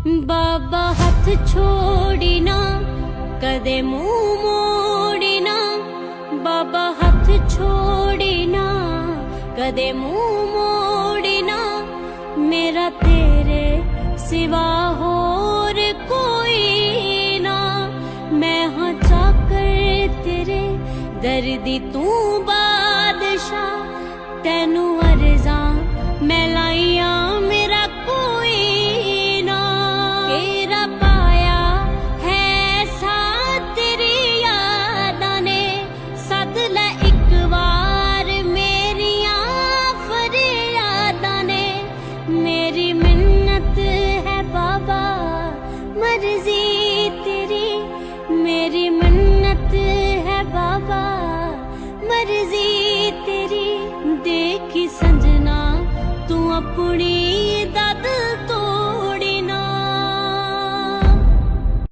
बाबा हथ छोड़ी ना कदे मुंह मोड़ी ना, बाबा हथ छोड़ी ना कदे मुंह मोड़ी ना, मेरा तेरे सिवा होर कोई ना। मैं हाँ चाकर तेरे दर्दी तू बादशाह, तैनू अर्जा मैं लाइया मेरा कोई ना। तेरा पाया है साथ तेरी यादां ने, सद लै एक बार मेरिया फरियादां ने। मेरी मिन्नत है बाबा मर्जी तेरी, मेरी मिन्नत है बाबा मर्जी तेरी। देखी संजना तू अपनी